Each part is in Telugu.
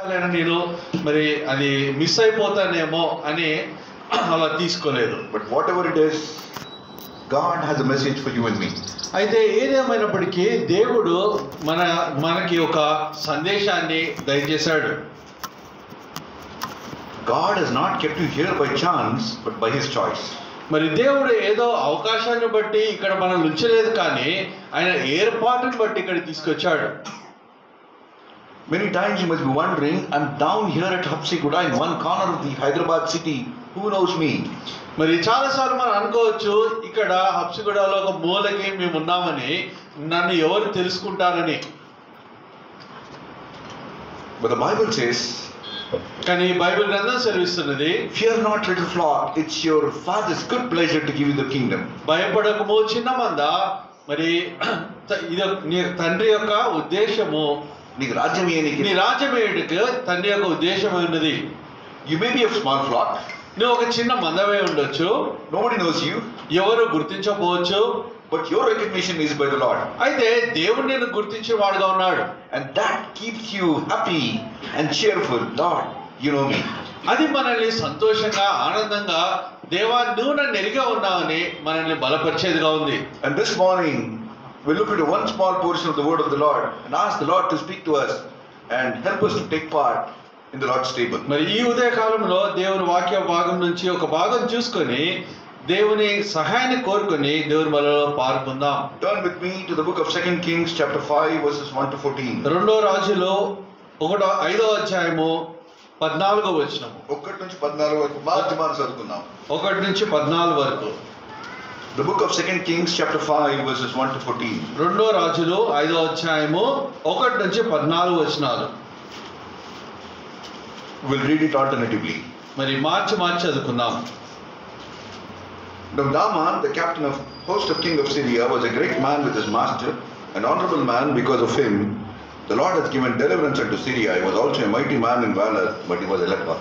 నేను మరి అది మిస్ అయిపోతానేమో అని అలా తీసుకోలేదు. But whatever it is, God has a message for you and me. అయితే ఏదేమైనప్పటికీ దేవుడు మనకి ఒక సందేశాన్ని దయచేశాడు. God has not kept you here by chance, but by His choice. మరి దేవుడు ఏదో అవకాశాన్ని బట్టి ఇక్కడ మనం ఉంచలేదు, కానీ ఆయన ఏర్పాటును బట్టి ఇక్కడ తీసుకొచ్చాడు. Many times you must be wondering, I'm down here at Hapsiguda in one corner of the Hyderabad city. Who knows me? మరి చాలాసార్లు మనం అనుకోవచ్చు, ఇక్కడ హబ్సిగూడలో ఒక మూలకి మేము ఉన్నామని, నన్ను ఎవరు తెలుసుకుంటారని. But the Bible says, కానీ బైబిల్ గ్రంథం సెలవిస్తున్నది, fear not, little flock, it's your Father's good pleasure to give you the kingdom. భయపడకము చిన్న మంద, మరి ఇది నీ తండ్రి యొక్క ఉద్దేశము, నీకు రాజ్యం ఇయ్యనీకి, నీ రాజ్యమేయుడికి తండ్రి యొక్క ఉద్దేశం ఉన్నది. You may be a small flock. నువ్వు ఒక చిన్న మందవే ఉండొచ్చు, Nobody knows you, ఎవరు గుర్తించకపోవచ్చు, but your recognition is by the Lord. అయితే దేవుడు నిన్ను గుర్తించేవాడుగా ఉన్నాడు. And that keeps you happy and cheerful. Lord, you know me. అది మనల్ని సంతోషంగా ఆనందంగా, దేవా నువ్వు నన్ను ఎరిగా ఉన్నావని మనల్ని బలపరిచేదిగా ఉంది. And this morning we look at one small portion of the word of the Lord and ask the Lord to speak to us and help us to take part in the Lord's table. మరి ఈ ఉదయ కాలంలో దేవుని వాక్య భాగం నుంచి ఒక భాగం చూసుకొని దేవుని సహాయాన్ని కోరుకొని దేవుని బలలో పాల్గొందాం. Turn with me to the book of 2 Kings chapter 5 verses 1 to 14. రెండో రాజులో 5వ అధ్యాయము 14వ వచనం. 1 నుంచి 14 వరకు మార్చి చదువుకుందాం. 1 నుంచి 14 వరకు. The book of 2 Kings chapter 5 verses 1 to 14. రెండో రాజులు 5వ అధ్యాయము 1 నుంచి 14 వచనాలు. We'll read it alternatively. మరి మార్చి చదువుకుందాం. Now Naaman, the captain of host of king of Syria, was a great man with his master, an honorable man. Because of him, the Lord has given deliverance unto Syria. He was also a mighty man in valor, but he was a leper.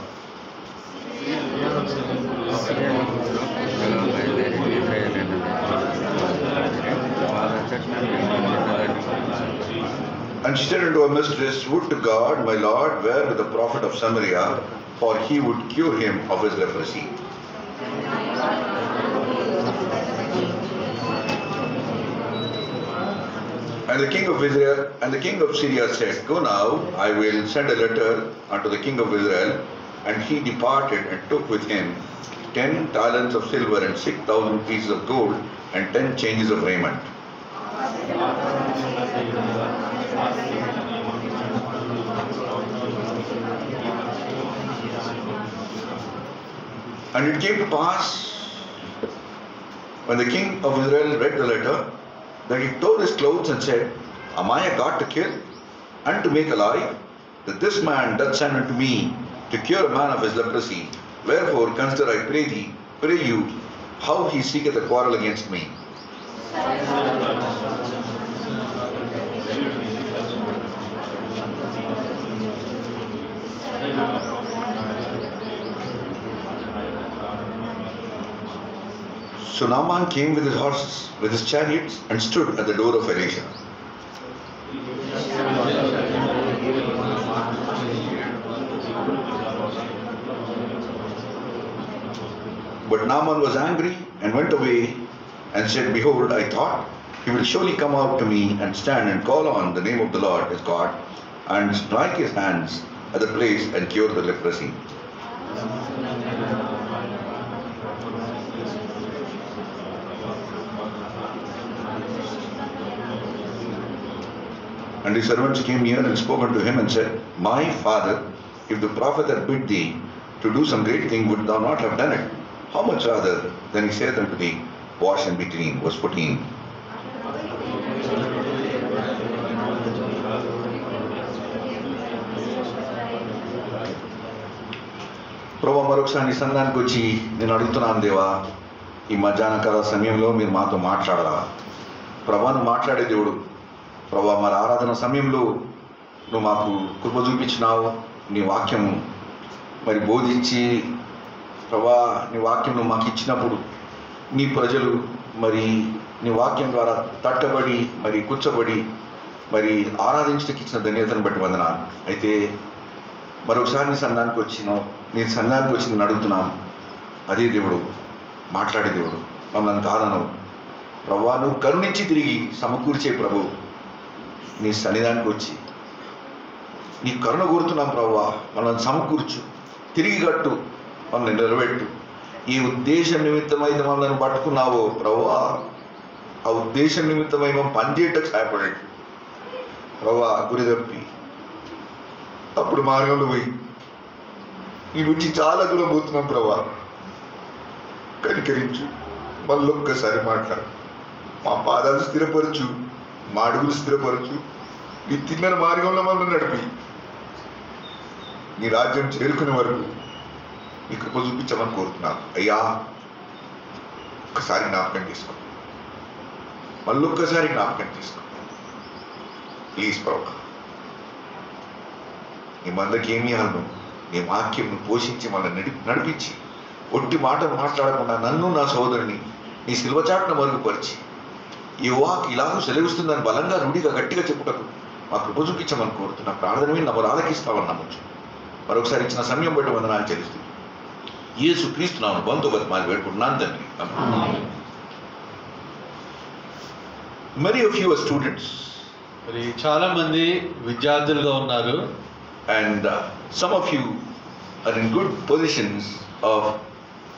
And she said unto her mistress, Would to God, my Lord, were with the prophet of Samaria, for he would cure him of his leprosy. And the king of Syria said, Go now, I will send a letter unto the king of Israel. And he departed and took with him 10 talents of silver and 6,000 pieces of gold and 10 changes of raiment. And it came to pass, when the king of Israel read the letter, that he tore his clothes and said, Am I a God to kill and to make alive? That this man doth send unto me to cure a man of his leprosy. Wherefore consider, I pray you, how he seeketh a quarrel against me. So Naaman came with his horses, with his chariots, and stood at the door of Elisha. But Naaman was angry and went away and said, Behold, I thought, he will surely come out to me and stand and call on the name of the Lord his God, and strike his hands at the place and cure the leprosy. And his servants came near and spoke unto him and said, My father, if the prophet had bid thee to do some great thing, would thou not have done it? How much rather than he saith unto thee, Wash and be clean. Verse 14. ప్రభా, మరొకసారి నీ సంఘానికి వచ్చి నేను అడుగుతున్నాను దేవా, ఈ మధ్యాహ్న కాల సమయంలో మీరు మాతో మాట్లాడరా ప్రభా. నువ్వు మాట్లాడే దేవుడు ప్రభా. మరి ఆరాధన సమయంలో నువ్వు మాకు కృప చూపించినావు. నీ వాక్యం మరి బోధించి ప్రభా, నీ వాక్యం నువ్వు మాకు ఇచ్చినప్పుడు నీ ప్రజలు మరి నీ వాక్యం ద్వారా తట్టబడి మరి కూర్చోబడి మరి ఆరాధించడానికి ఇచ్చిన ధన్యతను బట్టి వందనాలు. అయితే మరొకసారి నీ సంఘానికి వచ్చినావు, నీ సంఘానికి వచ్చి నేను అడుగుతున్నాను. అదే దేవుడు మాట్లాడే దేవుడు, మమ్మల్ని కాదనవు ప్రభువా. నువ్వు కరుణించి తిరిగి సమకూర్చే ప్రభు, నీ సన్నిధానికి వచ్చి నీ కరుణ కోరుతున్నాం ప్రభువా. మనల్ని సమకూర్చు, తిరిగి కట్టు, మనల్ని నిలబెట్టు. ఈ ఉద్దేశం నిమిత్తమై మనల్ని పట్టుకున్నావో ప్రభువా, ఆ ఉద్దేశం నిమిత్తమై మనం పనిచేయటకు సహాయపడండి ప్రభువా. గురి తప్పి అప్పుడు మార్గంలో పోయి నీ నుంచి చాలా దూరం పోతున్నాం ప్రభువా. కనికరించు, మళ్ళీ ఒక్కసారి మాట్లాడు. మా పాదాలు స్థిరపరచు, మా అడుగులు స్థిరపరచు. నీ తిన్న మార్గంలో మనల్ని నడిపి నీ రాజ్యం చేరుకునే వరకు నీ కృప చూపించమని కోరుతున్నాను అయ్యా. ఒక్కసారి జ్ఞాపకం చేసుకో, మళ్ళొక్కసారి జ్ఞాపకం చేసుకో ప్లీజ్ ప్రభా. నీ మందకి ఏమి ఇవ్వాలి? నీ వాక్యంను పోషించి మనల్ని నడిపించి ఒట్టి మాటలు మాట్లాడకుండా నన్ను నా సోదరుని నీ శిల్వచాటును మరుగుపరిచి ఈ వాక్ ఇలాగూ సెలవిస్తుందని బలంగా రూఢిగా గట్టిగా చెప్పుటకు మా కృప చూపించమని కోరుతున్నా. ప్రార్థన మీద నమ్మరు ఆలకిస్తామని నమ్మచ్చు. మరొకసారి ఇచ్చిన సమయం బట్టి వందనాలు చెల్లిస్తుంది. యేసు క్రీస్తునామమున బంధు బతిమాలి వేడుకుంటున్నాను తండ్రి. Many of you are students. మరి చాలా మంది విద్యార్థులుగా ఉన్నారు. And some of you are in good positions of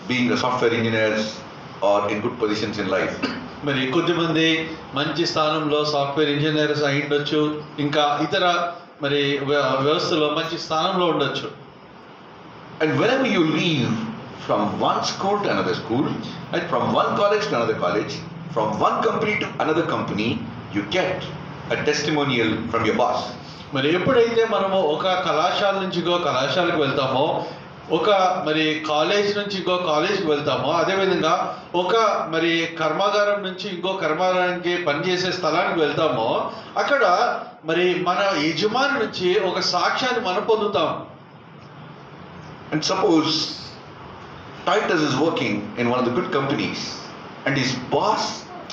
being a software engineers or in good positions in life. మరి కొద్దిమంది మంచి స్థానంలో సాఫ్ట్వేర్ ఇంజనీర్స్ అయి ఉండొచ్చు, ఇంకా ఇతర మరి వ్యవస్థలో మంచి స్థానంలో ఉండొచ్చు. And whenever you leave from one school to another school, and from one college to another college, from one company to another company, you get a testimonial from your boss. మరి ఎప్పుడైతే మనము ఒక కళాశాల నుంచి ఇంకో కళాశాలకు వెళ్తామో, ఒక మరి కాలేజ్ నుంచి ఇంకో కాలేజ్కి వెళ్తామో, అదేవిధంగా ఒక మరి కర్మాగారం నుంచి ఇంకో కర్మాగారానికి పనిచేసే స్థలానికి వెళ్తామో, అక్కడ మరి మన యజమాని నుంచి ఒక సాక్ష్యాన్ని మనం పొందుతాం. And suppose Titus is working in one of the good companies and his boss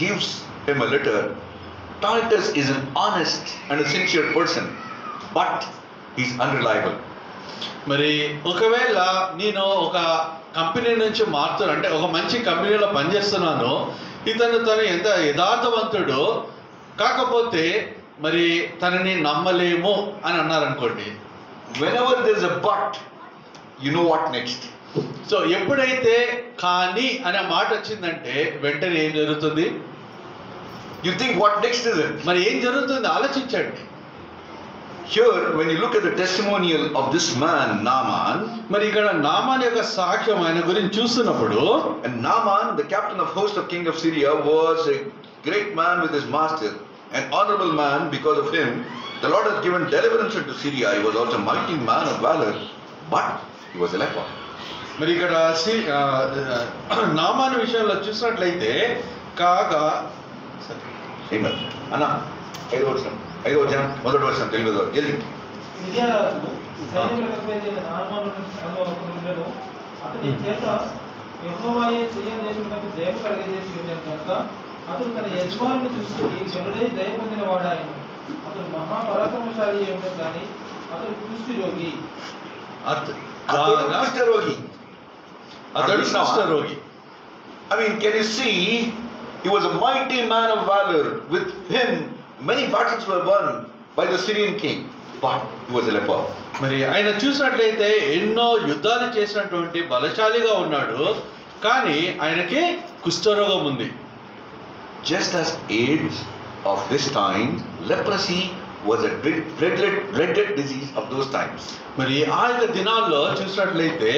gives him a letter. Titus is an honest and a sincere person, but he's unreliable. మరి ఒకవేళ నేను ఒక కంపెనీ నుంచి మారుతాను, అంటే ఒక మంచి కంపెనీలో పనిచేస్తున్నాను, తను ఎంత యథార్థవంతుడు, కాకపోతే మరి తనని నమ్మలేము అని అన్నారనుకోండి. Whenever there is a but, you know what next. So ఎప్పుడైతే కానీ అనే మాట వచ్చిందంటే వెంటనే ఏం జరుగుతుంది? You think what next is it? మరి ఏం జరుగుతుంది ఆలోచించండి. Here, when you look at the testimonial of this man, Naaman, మరి ఇక్కడ నామాన్ యొక్క సాక్ష్యం ఆయన గురించి చూస్తున్నప్పుడు, and Naaman, the captain of host of king of Syria, was a great man with his master, an honorable man. Because of him, the Lord has given deliverance into Syria. He was also a mighty man of valor, but he was a leper. మరి ఇక్కడ నామాన్ విషయంలో చూసినట్లయితే కాగా అన్న 5వ వచనం మొదటి వచనం తెలుగులో జల్ది. అతని చేత యెహోవాయే సిరియా దేశమునకు జయము కలుగజేసి ఉన్నాడు కనుక అతడు తన యజమానుని చూసుకుని చెడుడై దయ పొందిన వాడాయను. అతడు మహాపరాక్రమశాలి ఏమిటో కానీ అతడు కుష్ఠరోగి. కుష్ఠరోగి. I mean, can you see? He was a mighty man of valor. With him, many battles were won by the Syrian king, but he was a leper. మరి ఆయన చూసినట్లయితే ఎన్నో యుద్ధాలు చేసినటువంటి బలశాలిగా ఉన్నాడు, కానీ ఆయనకి కుష్ఠరోగం ఉంది. Just as AIDS of this time, leprosy was a dreaded disease of those times. మరి ఆ యొక్క దినాల్లో చూసినట్లయితే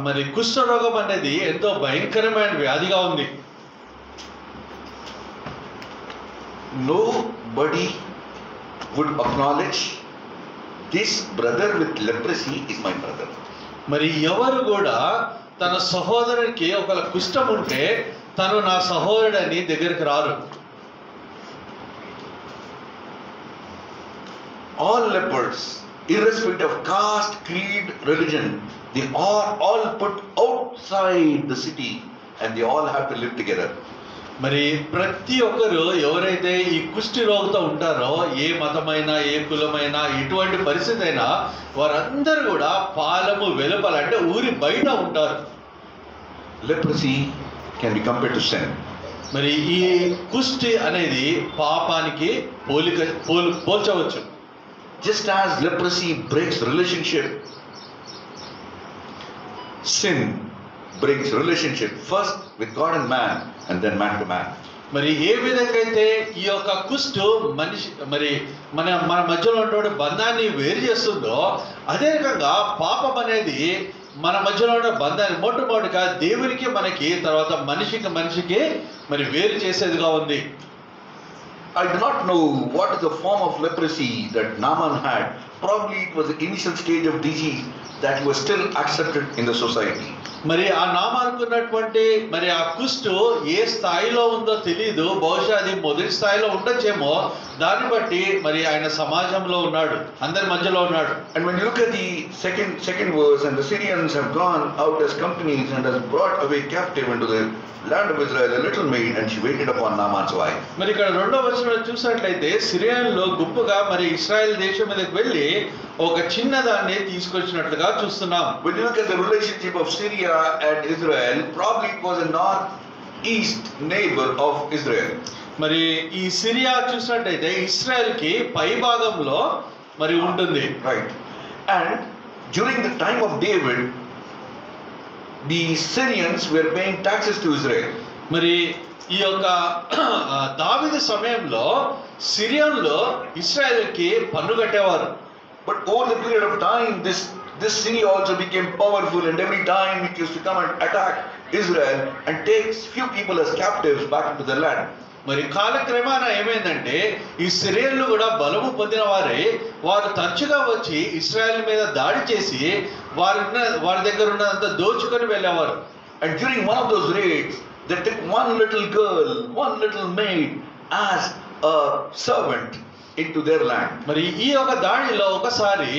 మరి కుష్ఠరోగం అనేది ఎంతో భయంకరమైన వ్యాధిగా ఉంది. Nobody would acknowledge this brother with leprosy is my brother. మరి ఎవరు కూడా తన సహోదరునికి ఒక కుష్ఠం ఉంటే తను నా సహోదరుడని దగ్గరికి రారు. All lepers, irrespective of caste, creed, religion, they are all put outside the city and they all have to live together. మరి ప్రతి ఒక్కరు ఎవరైతే ఈ కుష్టి రోగంతో ఉంటారో, ఏ మతమైనా ఏ కులమైనా ఎటువంటి పరిస్థితి అయినా వారందరూ కూడా పాలము వెలుపల అంటే ఊరి బయట ఉంటారు. Leprosy can be compared to sin. మరి ఈ కుష్టి అనేది పాపానికి పోల్చవచ్చు. Just as leprosy breaks relationship, sin brings relationship first with God and man and then man to man. మరి ఏ విధంగా అయితే ఈ యొక్క కుష్టు మన మధ్యలో ఉన్నటువంటి బంధాన్ని వేరు చేస్తుందో, అదే రకంగా పాపం అనేది మన మధ్యలో ఉన్న బంధాన్ని మొట్టమొదటిగా దేవునికి మనకి, తర్వాత మనిషికి మరి వేరు చేసేదిగా ఉంది. I do not know what is the form of leprosy that Naaman had. Probably it was the initial stage of disease that was still accepted in the society. మరి ఆ నామానుకున్నటువంటి మరి ఆ కుష్టు ఏ స్థాయిలో ఉందో తెలియదు. బహుశా అది మొదటి స్థాయిలో ఉండొచ్చేమో. దాన్ని బట్టి మరి ఆయన సమాజంలో ఉన్నాడు, అందరి మధ్యలో ఉన్నాడు. And when you look at the second verse, and the Syrians have gone out as companies and has brought away captive into the land of Israel a little maid, and she waited upon Naaman's wife. మరి ఇక్కడ 2వ వచనంలో చూసినట్లయితే సిరియన్లు గుంపుగా మరి ఇశ్రాయేల్ దేశం మీదకి వెళ్ళి ఒక చిన్నదాన్ని తీసుకొచ్చినట్లుగా చూస్తున్నాం. When you look at the relationship of Syria and Israel, probably it was a northeast neighbor of Israel. మరి ఈ సిరియా చూసినట్లయితే ఇశ్రాయేల్ కి పై భాగంలో మరి ఉంటుంది. Right. And during the time of David, the Syrians were paying taxes to Israel. మరి ఈ యొక్క దావీదు సమయంలో సిరియన్లు ఇశ్రాయేల్కి పన్ను కట్టేవారు. But over the period of time, this Syria also became powerful, and every time it used to come and attack Israel and take few people as captives back into their land. మరి కాలక్రమేణా ఏమైందంటే ఈ సిరియన్లు కూడా బలము పొందిన వారు తరచుగా వచ్చి ఇశ్రాయేల్ మీద దాడి చేసి వారి దగ్గర ఉన్నదంతా దోచుకొని వెళ్ళేవారు. And during one of those raids, they took one little girl, one little maid as a servant into their land. మరి ఈ యొక్క దాడిలో ఒకసారి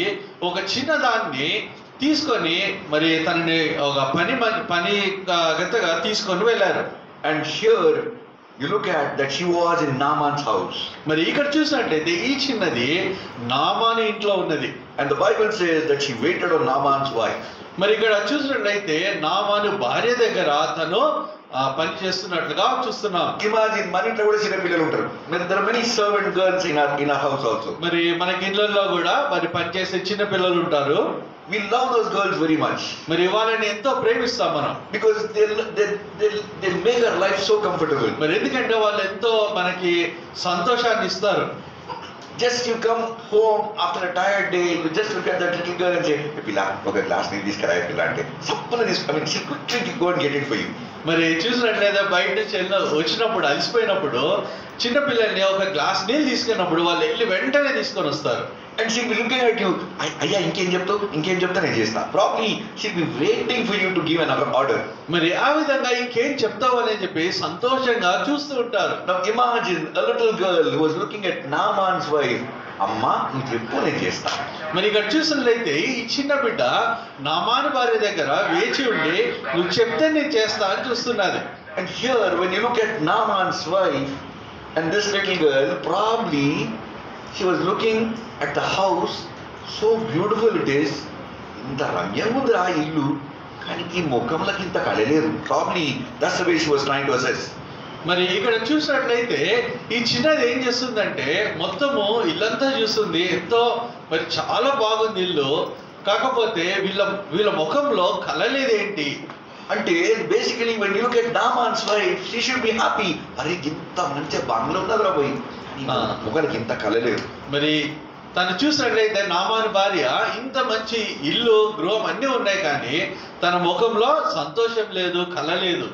ఒక చిన్న దాన్ని తీసుకొని మరి తనని ఒక పని గతగా తీసుకొని వెళ్ళారు. And here you look at that she was in Naaman's house. మరి ఇక్కడ చూసినట్లయితే ఈ చిన్నది నామాను ఇంట్లో ఉన్నది. And the Bible says that she waited on Naaman's wife. మరి ఇక్కడ చూసినట్లయితే నామాను భార్య దగ్గర తను పని చేస్తున్నట్లుగా చూస్తున్నాం. Imagine మన ఇంట్లో కూడా చిన్న పిల్లలు ఉంటారు. There are many servant girls in our house also. మరి మనకి ఇళ్ళల్లో కూడా మరి పనిచేసే చిన్న పిల్లలు ఉంటారు. We love those girls very much. మరి వాళ్ళని ఎంతో ప్రేమిస్తాం మనం. Because they make our life so comfortable. మరి ఎందుకంటే వాళ్ళు ఎంతో మనకి సంతోషాన్ని ఇస్తారు. Just you come home after a tired day, you just look at that little girl and say, "Hey, Pila, okay, glass need this karai Pila ante." Suppose this, I mean, she quickly go and get it for you. మరి చూసినట్లయితే బయట నుంచి వచ్చినప్పుడు అలసిపోయినప్పుడు చిన్న పిల్లల్ని ఒక గ్లాస్ నీళ్ళు తీసుకున్నప్పుడు వాళ్ళు వెళ్ళి వెంటనే తీసుకొని వస్తారు. And she'll be looking at you, "Ayya, ఇంకేం చెప్తా నేను చేస్తా." Probably she'll be waiting for you to give another order. మరి ఆ విధంగా ఇంకేం చెప్తావు అని చెప్పి సంతోషంగా చూస్తూ ఉంటారు. Now imagine a little girl who was looking at Naaman's wife. అమ్మా నువ్వు చెప్పు నేను చేస్తా. మరి ఇక్కడ చూసినట్లయితే ఈ చిన్న బిడ్డ నామాను భార్య దగ్గర వేచి ఉండి నువ్వు చెప్తే నేను చేస్తా అని చూస్తున్నది. And here when you look at Naaman's wife and this little girl, probably she was looking at the house, so beautiful it is. ఇంత రమ్యంగా ఉంది ఆ ఇల్లు, కానీ ఈ ముఖంలోకి ఇంత కళలేదు. Probably that's the way she was trying to assess. మరి ఇక్కడ చూసినట్లయితే ఈ చిన్నది ఏం చేస్తుందంటే మొత్తము ఇల్లంతా చూస్తుంది, ఎంతో మరి చాలా బాగుంది ఇల్లు, కాకపోతే వీళ్ళ ముఖంలో కలలేదేంటి అంటే basically when you look at Naaman's wife, she should be happy. అరే ఇంత మంచి బంగ్లా ఉన్నది రా పోయి, ముఖానికి ఇంత కలలేదు. మరి తను చూసినట్లయితే నామాను భార్య ఇంత మంచి ఇల్లు గృహం అన్నీ ఉన్నాయి, కానీ తన ముఖంలో సంతోషం లేదు, కలలేదు.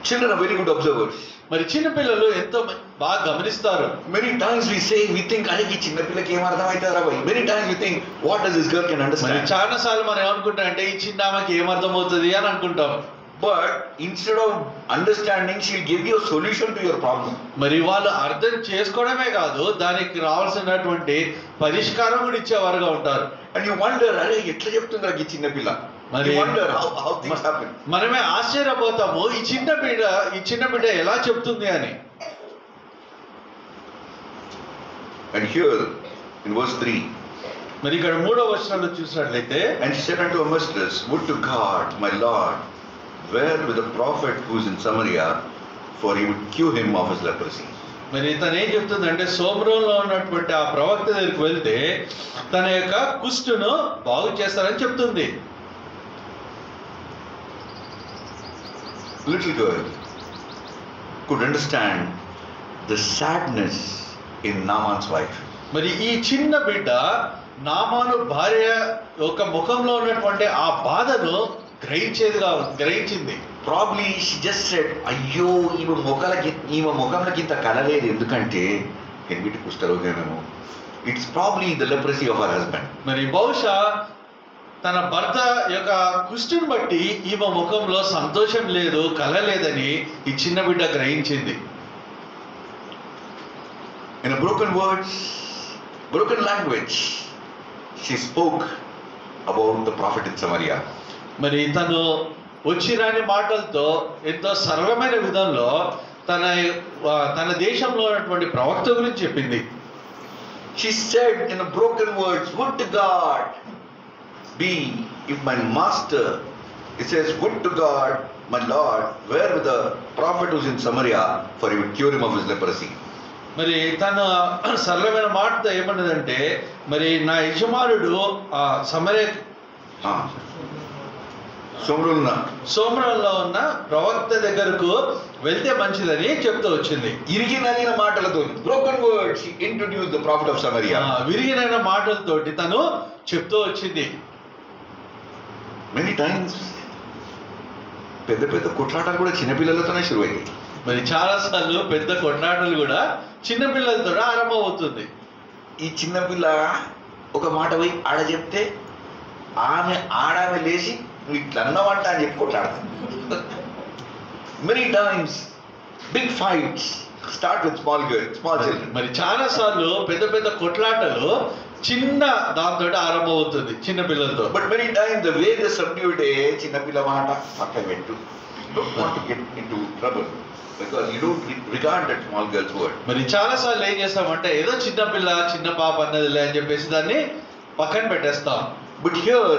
Children are very good observers. మరి చిన్న పిల్లలు ఎంతో బాగా గమనిస్తారు. Many times we think అరే ఈ చిన్న పిల్లకి ఏం అర్థం అవుతుందా bye. Many times we think what does this girl can understand. మరి చాలా సార్లు మనం ఏమనుకుంటాం అంటే ఈ చిన్న ఆమెకి ఏం అర్థం అవుతుంది అని అనుకుంటాం. But instead of understanding, she'll give you a solution to your problem. మరి వాళ్ళు అర్థం చేసుకోవడమే కాదు, దానికి రావాల్సినటువంటి పరిష్కారం కూడా ఇచ్చేవారుగా ఉంటారు. And you wonder, అరే ఎట్లా చెప్తుందిరా ఈ చిన్న పిల్ల? మరి- You wonder how things happen. మనమే ఆశ్చర్యపోతాము ఈ చిన్న బిడ్డ ఎలా చెప్తుంది అని. And here in verse 3, మరి ఇక్కడ 3వ వచనంలో చూసినట్లయితే, and she said unto her mistress, would to God, my Lord, were with the prophet who is in Samaria, for he would cure him of his leprosy. మరి తను ఏం చెప్తుందంటే, సోమరంలో ఉన్నటువంటి ఆ ప్రవక్త దగ్గరికి వెళ్తే తన యొక్క కుష్టును బాగు చేస్తారని చెప్తుంది. Little girl could understand the sadness in Naaman's wife. మరి ఈ చిన్న బిడ్డ నామాను భార్య యొక్క ముఖంలో ఉన్నటువంటి ఆ బాధను గ్రహించింది. Probably she just said, అయ్యో ఈమె ముఖంలోకి ఇంత కలలేదు, ఎందుకంటే ఎన్నిటి కుష్ఠరోగమేమో. It's probably the leprosy of her husband. మరి బహుశా తన భర్త యొక్క కుష్ఠుని బట్టి ఈమె ముఖంలో సంతోషం లేదు, కల లేదని ఈ చిన్న బిడ్డ గ్రహించింది. In a broken language, she spoke about the prophet in Samaria. మరి తను వచ్చిరాని మాటలతో ఎంతో సరళమైన విధంలో తన దేశంలో ఉన్నటువంటి ప్రవక్త గురించి చెప్పింది. She said in a broken words, would to God be if my master, it says, would to God, my Lord, were with the prophet who's in Samaria, for he would cure him of his leprosy. మరి తన సరళమైన మాటతో ఏమన్నదంటే, మరి నా యజమానుడు ఆ సోమరంలో ఉన్న ప్రవక్త దగ్గరకు వెళ్తే మంచిదని చెప్తూ వచ్చింది. ఇరిగినైన మాటలతో, broken words, she introduced the prophet of Samaria. విరిగినైన మాటలతోటి తను చెప్తూ వచ్చింది. Many times పెద్ద పెద్ద కొట్లాటలు కూడా చిన్నపిల్లలతోనే షురు అయ్యాయి. మరి చాలా సార్లు పెద్ద కొట్లాటలు కూడా చిన్న పిల్లలతో ఆరంభం అవుతుంది. ఈ చిన్నపిల్ల ఒక మాట పోయి ఆడ చెప్తే ఆడామె లేచి నువ్వు ఇట్లా అన్నవంట అని చెప్పి కొట్లాడుతుంది. Many times big fights start with small children. మరి చాలా సార్లు పెద్ద పెద్ద కొట్లాటలు చిన్న దాంతో ఆరంభం అవుతుంది, చిన్న పిల్లలతో. But many times the way they subdued చిన్నపిల్ల మాట పక్కన పెట్టు. Don't want to get into trouble because you don't regard that small girl's word. మరి చాలా సార్లు ఏం చేస్తామంటే, ఏదో చిన్న పిల్ల చిన్న పాప అన్నదిలే అని చెప్పేసి దాన్ని పక్కన పెట్టేస్తాం. But here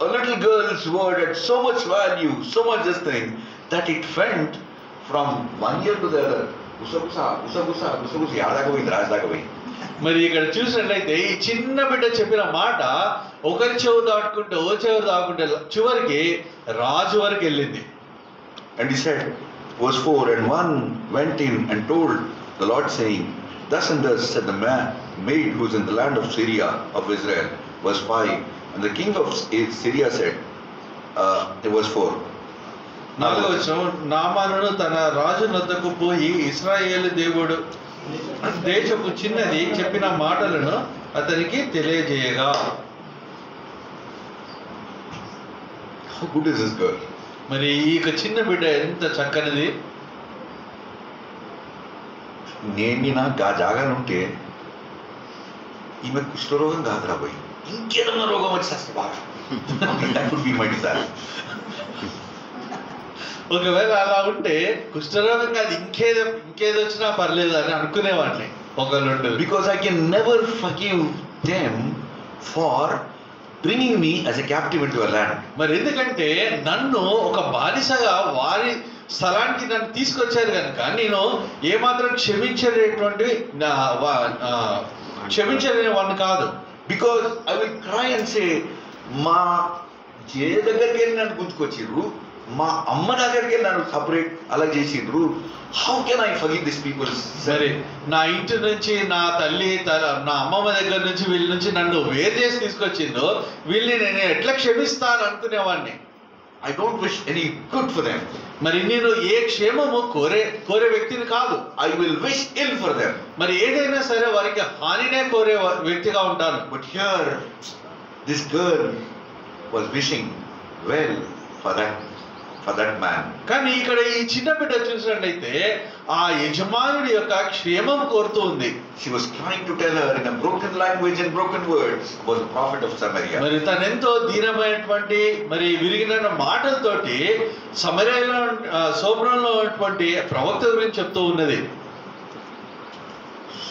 a little girl's word had so much value, so much this thing, that it went from one ear to the other. గుసగుస యాదాక పోయింది, రాజదాకా పోయింది. మరి ఇక్కడ చూసినట్లయితే ఈ చిన్న బిడ్డ చెప్పిన మాట ఒకరి చెవు దాటుకుంటే ఓ చెవు దాటుకుంటే చివరికి రాజు వరకు వెళ్ళింది. And he said, verse 4, and one went in and told the Lord, saying, thus and thus said the maid who is in the land of Syria of Israel. Verse 5, and the king of Syria said, verse 4, 4వ వచనం, నామానును తన రాజు నద్దకు పోయి ఇశ్రాయేలు దేవుడు దేశపు చిన్నది చెప్పిన మాటలను అతనికి తెలియజేయగా. how good is this girl? మరి ఈ చిన్న బిడ్డ ఎంత చక్కనిది. నేను గా జాగానుంటే ఈమె కుష్ఠరోగం కాదు రాబోయి, ఇంకేదన్నా రోగం వచ్చి వస్తే బాగా. That would be my desire. ఒకవేళ అలా ఉంటే కుష్ఠరోగం కాదు ఇంకేది వచ్చినా పర్లేదు అని అనుకునేవాడిని ఒకళ్ళు. Because I can never forgive them for bringing me as a captive into a land. మరి ఎందుకంటే నన్ను ఒక బానిసగా వారి స్థలానికి నన్ను తీసుకొచ్చారు కనుక నేను ఏమాత్రం క్షమించలేని వాడిని కాదు. Because I will cry and say, మా జే దగ్గరికి వెళ్ళి నన్ను గుర్తుకొచ్చిర్రు, మా అమ్మ దగ్గరికి వెళ్ళి నన్ను సపరేట్ అలా చేసిండ్రు. How can I forgive this people? సరే, నా ఇంటి నుంచి నా తల్లి నా అమ్మమ్మ దగ్గర నుంచి వీళ్ళ నుంచి నన్ను వేరు చేసి తీసుకొచ్చిందో వీళ్ళని నేను ఎట్లా క్షమిస్తాను అనుకునేవాడిని. I don't wish any good for them. మరి నేను ఏ క్షేమము కోరే వ్యక్తిని కాదు. I will wish ill for them. మరి ఏదైనా సరే వారికి హానినే కోరే వ్యక్తిగా ఉంటాను. But here this girl was wishing well for that man. కానీ ఇక్కడ ఈ చిన్న బిడ్డ చూసినట్లయితే ఆ యజమానుడి యొక్క క్షేమం కోరుతూ ఉంది. She was trying to tell her in a broken language and broken words about the prophet of Samaria. మరి తనెంతో దీనమైనటువంటి మరి విరిగిన మాటలతోటి సమరయలో సోమ్రోన్లో ఉన్నటువంటి ప్రవక్త గురించి చెప్తూ ఉన్నది.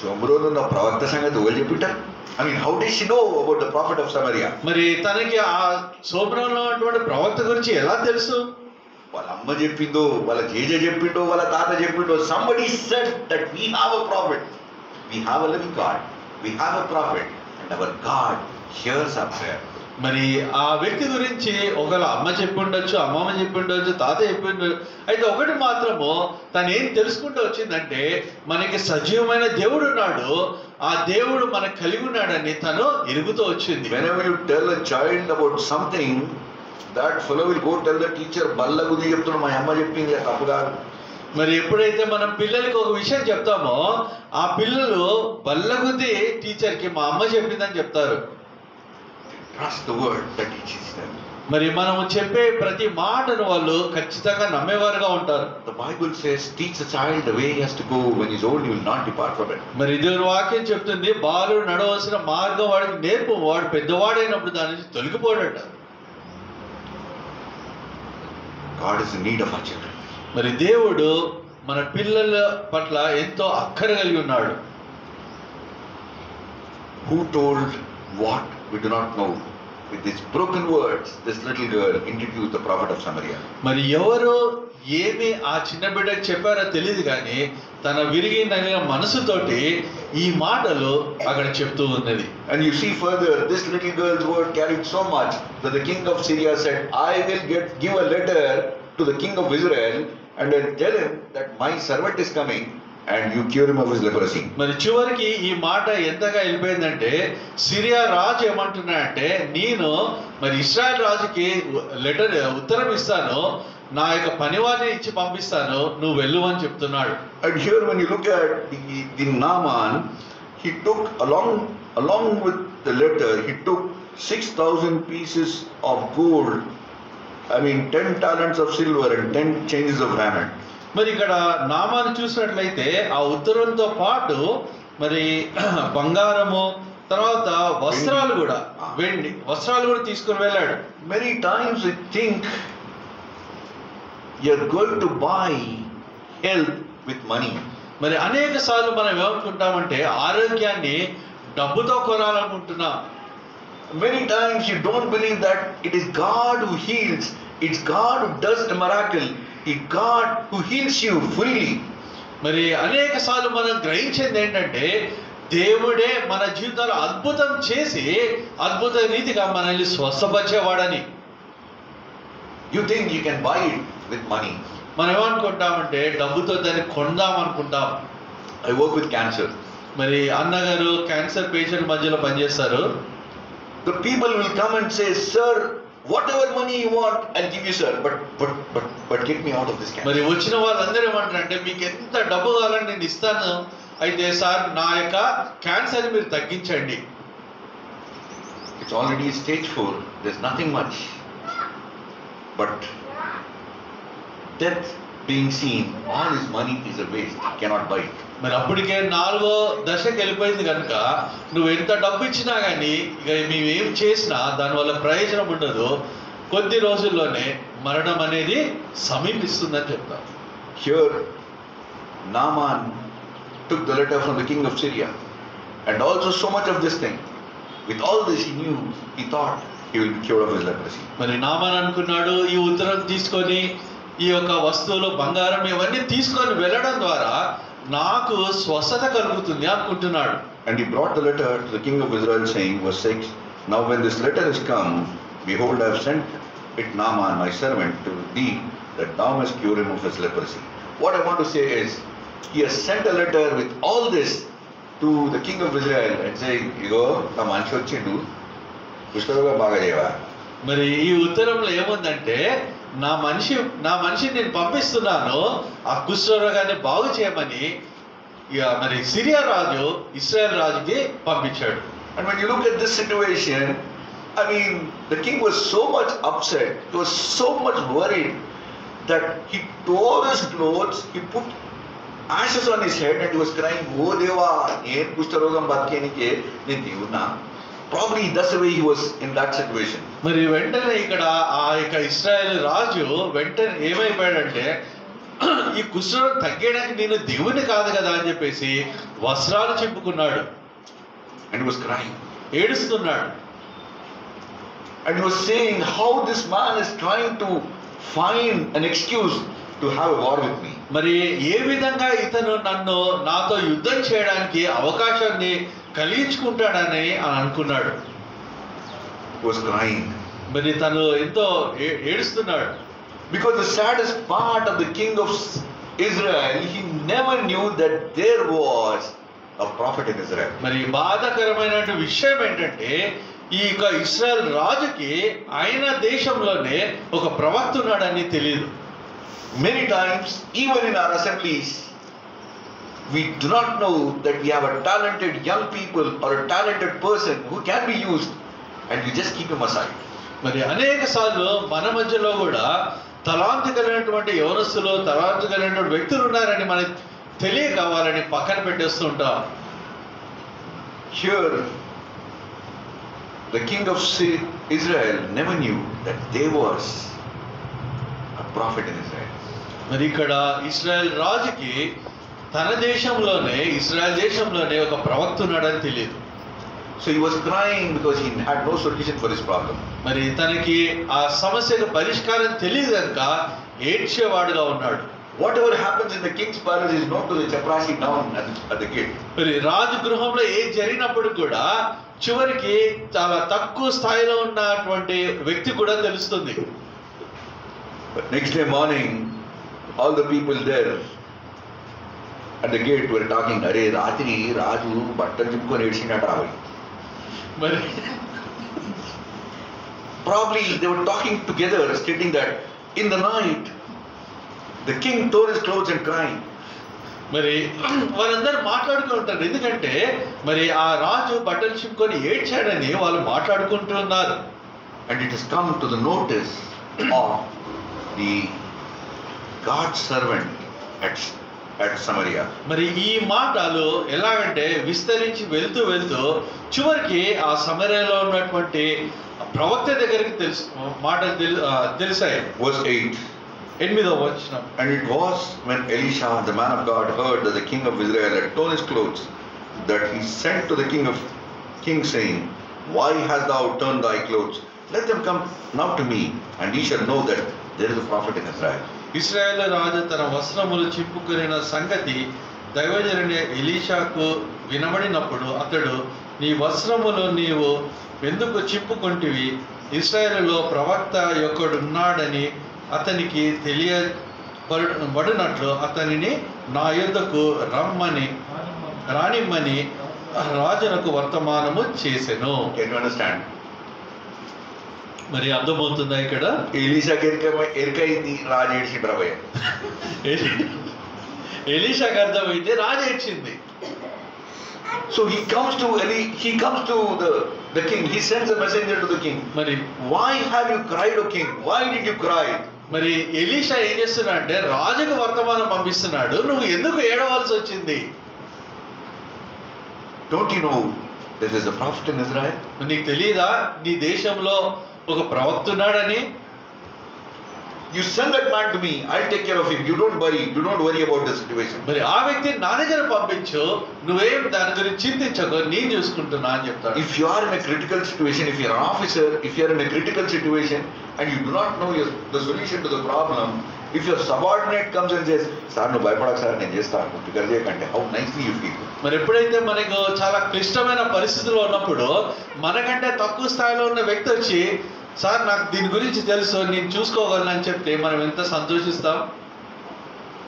సోమ్రోన్లో ఉన్న ప్రవక్త సంగతి ఎవరు చెప్పింటారు? I mean, how did she know about the prophet of Samaria? మరి తనకి ఆ సోమ్రోన్లో ఉన్నటువంటి ప్రవక్త గురించి ఎలా తెలుసు? వాళ్ళ అమ్మ చెప్పిందో, వాళ్ళ జేజ చెప్పిండో, వాళ్ళ తాత చెప్పిండో. Somebody said that we have a prophet, we have a living God, we have a prophet, and our God hears our prayer. మరి ఆ వ్యక్తి గురించి ఒకవేళ అమ్మ చెప్పి ఉండొచ్చు, అమ్మమ్మ చెప్పి ఉండొచ్చు, తాత చెప్పి ఉండొచ్చు. అయితే ఒకటి మాత్రము తను ఏం తెలుసుకుంటూ వచ్చిందంటే మనకి సజీవమైన దేవుడు ఉన్నాడు, ఆ దేవుడు మనకు కలిగి ఉన్నాడని తను ఎరుగుతూ వచ్చింది. Whenever you tell a child about something, that fellow will go tell the teacher, బల్ల గుద్ది చెప్తున్నా మా అమ్మ చెప్పింది తప్పు కాదు. మరి ఎప్పుడైతే మనం పిల్లలకి ఒక విషయం చెప్తామో ఆ పిల్లలు బల్లగుద్ది టీచర్కి మా అమ్మ చెప్పిందని చెప్తారు. Trust the word that teaches them. మరి మనం చెప్పే ప్రతి మాటను వాళ్ళు ఖచ్చితంగా నమ్మేవారుగా ఉంటారు. The Bible says, teach the child the way he has to go. When he's old, he will not depart from it. మరి దేవుని వాక్యం చెప్తుంది, బాలుడు నడవలసిన మార్గం వాడికి నేర్పు, వాడు పెద్దవాడైనప్పుడు దాని నుంచి తొలగిపోడట. God is in need of our children. మరి దేవుడు మన పిల్లల పట్ల ఎంతో అక్కర కలిగి ఉన్నాడు. Who told what we do not know? With these broken words, this little girl introduced the prophet of Samaria. మరి ఎవరు ఏమి ఆ చిన్న బిడ్డకి చెప్పారో తెలియదు కానీ తన విరిగి నలిగిన మనసుతోటి ఈ మాటలు అక్కడ చెప్తూ ఉన్నది. And you see further, this little girl's word carried so much that the king of Syria said, I will give a letter to the king of Israel and I'll tell him that my servant is coming and you cure him of his leprosy. మరి చివరికి ఈ మాట ఎంతగా వెళ్ళిపోయిందంటే సిరియా రాజు ఏమంటున్నాడంటే నేను మరి ఇశ్రాయేల్ రాజుకి ఉత్తరం ఇస్తాను, నా యొక్క పనివారిని ఇచ్చి పంపిస్తాను, నువ్వు వెళ్ళు అని చెప్తున్నాడు. And here when you look at the Naaman, he took along with the letter, he took 6,000 pieces of gold, 10 talents of silver and 10 changes of raiment. మరి ఇక్కడ నామాను చూసినట్లయితే ఆ ఉత్తరంతో పాటు మరి బంగారము, తర్వాత వస్త్రాలు కూడా, వెండి వస్త్రాలు కూడా తీసుకుని వెళ్ళాడు. Many times we think you're going to buy health with money. మరి అనేక సార్లు మనం ఏమనుకుంటామంటే ఆరోగ్యాన్ని డబ్బుతో కొనాలనుకుంటున్నాం. Many times you don't believe that it is God who heals, it's God who does the miracle, it's God who heals you fully. మరి అనేక సార్లు మనం గ్రహించేది ఏంటంటే దేవుడే మన జీవితాల్లో అద్భుతం చేసి అద్భుత రీతిగా మనల్ని స్వస్థపరిచేవాడని. You think you can buy it with money. మనం ఏమనుకుంటామంటే డబ్బుతో దాన్ని కొందాం అనుకుంటాం. I work with cancer. మరి అన్నగారు క్యాన్సర్ పేషెంట్ మధ్యలో పనిచేస్తారు. The people will come and say, sir, whatever money you want, I'll give you, sir, but get me out of this cancer. మరి వచ్చిన వాళ్ళందరూ ఏమంటారంటే మీకు ఎంత డబ్బు కావాలని నేను ఇస్తాను, అయితే సార్ నా యొక్క క్యాన్సర్ మీరు తగ్గించండి. It's already stage 4, there's nothing much, but death being seen, all his money is a waste, cannot buy it. మరి అప్పటికే 4వ దశకి వెళ్ళిపోయింది కనుక నువ్వు ఎంత డబ్బు ఇచ్చినా కానీ ఇక మేమేం చేసినా దానివల్ల ప్రయోజనం ఉండదు, కొద్ది రోజుల్లోనే మరణం అనేది సమీపిస్తుందని చెప్తాం. Here Naaman took the letter from the king of Syria and also so much of this thing. With all this he knew, he thought he will be cured of his leprosy. మరి నామాన్ అనుకున్నాడు ఈ ఉత్తరం తీసుకొని ఈ యొక్క వస్తువులు బంగారం ఇవన్నీ తీసుకొని వెళ్ళడం ద్వారా నాకు స్వస్థత కలుగుతుంది అనుకుంటున్నాడు. And he brought the letter to the king of Israel saying, verse 6, now when this letter is come, behold, I have sent it Naaman my servant to thee, that thou mayst cure him of his leprosy. What I want to say is, he has sent a letter with all this to the king of Israel and saying, igo na manishi vachindu kushtaroga baga cheyava. మరి ఈ ఉత్తరంలో ఏముందంటే నా మనిషిని నేను పంపిస్తున్నాను ఆ కుష్ఠరోగాన్ని బాగు చేయమని మరి సిరియా రాజు ఇశ్రాయేల్ రాజుకి పంపించాడు. And when you look at this situation, the king was so much upset, he was so much worried that he tore his clothes, he put ashes on his head and he was crying, "Oh Deva, nen kushtarogam batkenike nen devuna." Probably that's the way he was in that situation. మరి వెంటనే ఇక్కడ ఆ యొక్క ఇశ్రాయేలు రాజు వెంటనే ఏమైపోయాడంటే, ఈ కుష్ఠరోగం తగ్గడానికి నేను దేవుని కాదు కదా అని చెప్పేసి వస్త్రాలు చింపుకున్నాడు. And he was crying. ఏడుస్తున్నాడు. And he was saying how this man is trying to find an excuse to have a war with me. మరి ఏ విధంగా ఇతను నాతో యుద్ధం చేయడానికి అవకాశాన్ని కలిగించుకుంటాడని అనుకున్నాడు. He was crying. మరి తను ఎంతో ఏడుస్తున్నాడు. Because the saddest part of the king of Israel, he never knew that there was a prophet in Israel. మరి బాధాకరమైన విషయం ఏంటంటే, ఈ యొక్క ఇశ్రాయేల్ రాజుకి ఆయన దేశంలోనే ఒక ప్రవక్త ఉన్నాడని తెలియదు. Many times, even in our assemblies, we do not know that we have a talented young people or a talented person who can be used, and we just keep him aside. మరి అనేక సార్లు మన మధ్యలో కూడా తలాంతి కలిగినటువంటి యవనస్తులు, తలాంతి కలిగినటువంటి వ్యక్తులు ఉన్నారని మనకి తెలియక వాళ్ళని పక్కన పెట్టేస్తుంటాం. Here, the king of Israel never knew that there was a prophet in Israel. మరి ఇక్కడ ఇశ్రాయేల్ రాజుకి తన దేశంలోనే, ఇశ్రాయేల్ దేశంలోనే ఒక ప్రవక్త ఉన్నాడని తెలియదు. So he was crying because he had no solution for his problem. మరి తనకి ఆ సమస్యకు పరిష్కారం తెలియదు కనుక ఏడ్చేవాడుగా ఉన్నాడు. Whatever happens in the king's palace is known to the Chaprasi down at the gate. మరి రాజు గృహంలో ఏం జరిగినప్పుడు కూడా చివరికి చాలా తక్కువ స్థాయిలో ఉన్నటువంటి వ్యక్తి కూడా తెలుస్తుంది. But next day morning, all the people there at the gate were talking, "Are Ratri Raju battal chipkoni edchinata ravi." మరి Probably they were talking together, stating that in the night the king tore his clothes and crying. మరి వారందరూ మాట్లాడుకుంటారు. ఎందుకంటే మరి ఆ రాజు బట్టలు చింపుకొని ఏడ్చాడని వాళ్ళు మాట్లాడుకుంటున్నారు. And it has come to the notice of the God's servant at Samaria. మరి ఈ మాటలు ఎలాగంటే విస్తరించి వెళ్తూ చివరికి ఆ సమరయలో ఉన్నటువంటి ప్రవక్త దగ్గరికి తెలిసాయి. Verse 8. 8వ వచనం. And it was when Elisha, the man of God, heard that the king of Israel had torn his clothes, that he sent to the king saying, "Why hast thou torn thy clothes? Let them come now to me, and ye shall know that there is a prophet in Israel." Israel రాజు తన వస్త్రములు చింపుకొనిన సంగతి దైవజనుని ఎలీషాకు వినబడినప్పుడు అతడు, "నీ వస్త్రములు నీవు ఎందుకు చింపుకొంటివి? ఇశ్రాయేలులో ప్రవక్త యొక్కడున్నాడని అతనికి తెలియబడినట్లు అతనిని నా యొద్దకు రానిమ్మని రాజునకు వర్తమానము చేసెను." Can you understand? మరి అర్థమవుతుందా ఇక్కడ? ఎలీషాకి ఎరికైంది, రాజు ఏడ్చిండ్రు రాబోయే. ఎలీషాకి అర్థమైంది, రాజు ఏడ్చింది. So he comes to the king. He sends a messenger to the king. మరి "Why have you cried, O king? Why did you cry?" మరి ఎలీషా ఏం చేస్తున్నా అంటే రాజుకు వర్తమానం పంపిస్తున్నాడు, నువ్వు ఎందుకు ఏడవలసి వచ్చింది? Don't you know that there is a prophet in Israel? నీకు తెలియదా నీ దేశంలో ఒక ప్రవక్త ఉన్నాడని? You send that man to me, I'll take care of him. You don't worry about the situation. మరి ఆ వ్యక్తి నా దగ్గర పంపించు, నువ్వేం దాని గురించి చింతించకు, నేను చూసుకుంటున్నా అని చెప్తాడు. If you are in a critical situation, if you are an officer, if you are in a critical situation and you do not know the solution to the problem, if your subordinate comes and says, "Sir, no భయపడకు సార్, నేను చేస్తాను, ఫికర్ చేయకండి," how nicely you feel. మరి ఎప్పుడైతే మనకు చాలా క్లిష్టమైన పరిస్థితుల్లో ఉన్నప్పుడు మనకంటే తక్కువ స్థాయిలో ఉన్న వ్యక్తి వచ్చి, "సార్, నాకు దీని గురించి తెలుసు, నేను చూసుకోగలను" అని చెప్తే మనం ఎంత సంతోషిస్తాం.